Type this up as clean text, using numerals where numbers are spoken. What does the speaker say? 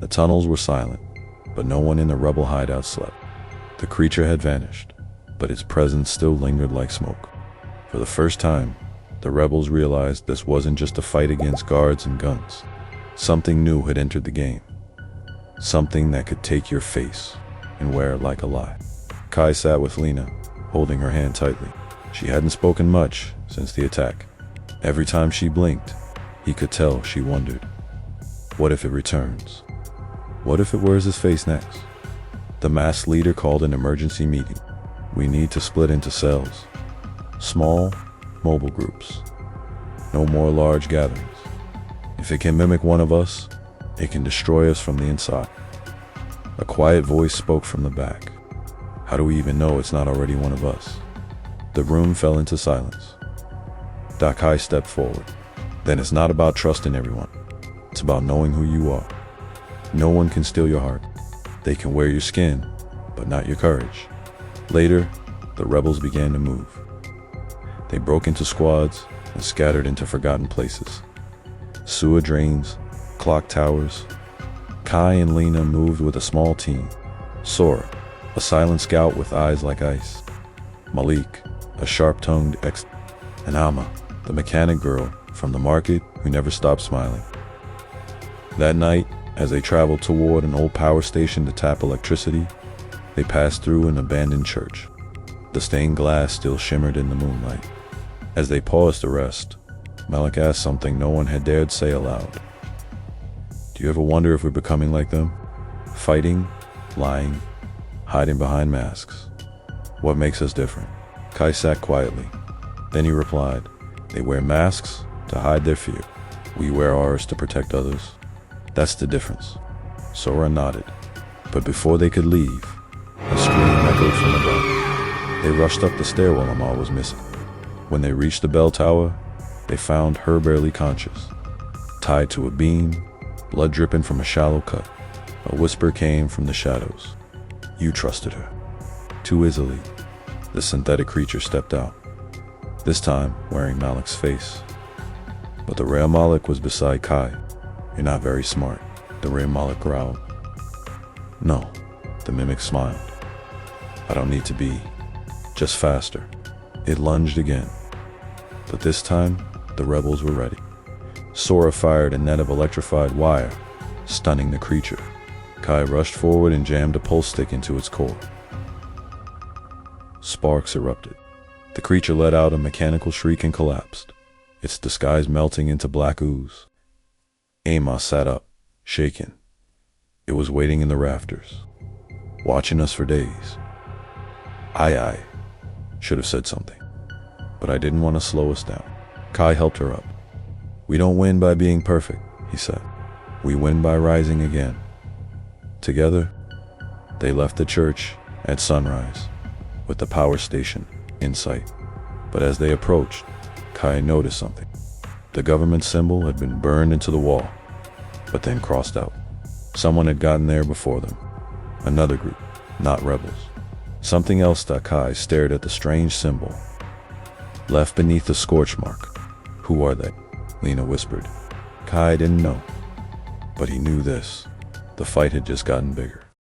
The tunnels were silent, but no one in the rebel hideout slept. The creature had vanished, but its presence still lingered like smoke. For the first time, the rebels realized this wasn't just a fight against guards and guns. Something new had entered the game. Something that could take your face and wear it like a lie. Kai sat with Lena, holding her hand tightly. She hadn't spoken much since the attack. Every time she blinked, he could tell she wondered, what if it returns? What if it wears his face next? The masked leader called an emergency meeting. We need to split into cells. Small, mobile groups. No more large gatherings. If it can mimic one of us, it can destroy us from the inside. A quiet voice spoke from the back. How do we even know it's not already one of us? The room fell into silence. Dakai stepped forward. Then it's not about trusting everyone. It's about knowing who you are. No one can steal your heart. They can wear your skin, but not your courage. Later, the rebels began to move. They broke into squads and scattered into forgotten places. Sewer drains, clock towers. Kai and Lena moved with a small team. Sora, a silent scout with eyes like ice. Malik, a sharp-tongued and Amma, the mechanic girl from the market who never stopped smiling. That night, as they traveled toward an old power station to tap electricity, they passed through an abandoned church. The stained glass still shimmered in the moonlight. As they paused to rest, Malik asked something no one had dared say aloud. Do you ever wonder if we're becoming like them? Fighting, lying, hiding behind masks. What makes us different? Kai sat quietly. Then he replied, they wear masks to hide their fear. We wear ours to protect others. That's the difference. Sora nodded. But before they could leave, a scream echoed from above. They rushed up the stairwell Amal was missing. When they reached the bell tower, they found her barely conscious. Tied to a beam, blood dripping from a shallow cut. A whisper came from the shadows. You trusted her. Too easily, the synthetic creature stepped out. This time, wearing Malik's face. But the rare Malik was beside Kai. You're not very smart, the rare Malik growled. No, the mimic smiled. I don't need to be, just faster. It lunged again. But this time, the rebels were ready. Sora fired a net of electrified wire, stunning the creature. Kai rushed forward and jammed a pulse stick into its core. Sparks erupted. The creature let out a mechanical shriek and collapsed, its disguise melting into black ooze. Amos sat up, shaken. It was waiting in the rafters, watching us for days. I should have said something, but I didn't want to slow us down. Kai helped her up. We don't win by being perfect, he said. We win by rising again. Together, they left the church at sunrise, with the power station in sight. But as they approached, Kai noticed something. The government symbol had been burned into the wall, but then crossed out. Someone had gotten there before them. Another group, not rebels. Something else that Kai stared at the strange symbol, left beneath the scorch mark. Who are they? Lena whispered. Kai didn't know, but he knew this. The fight had just gotten bigger.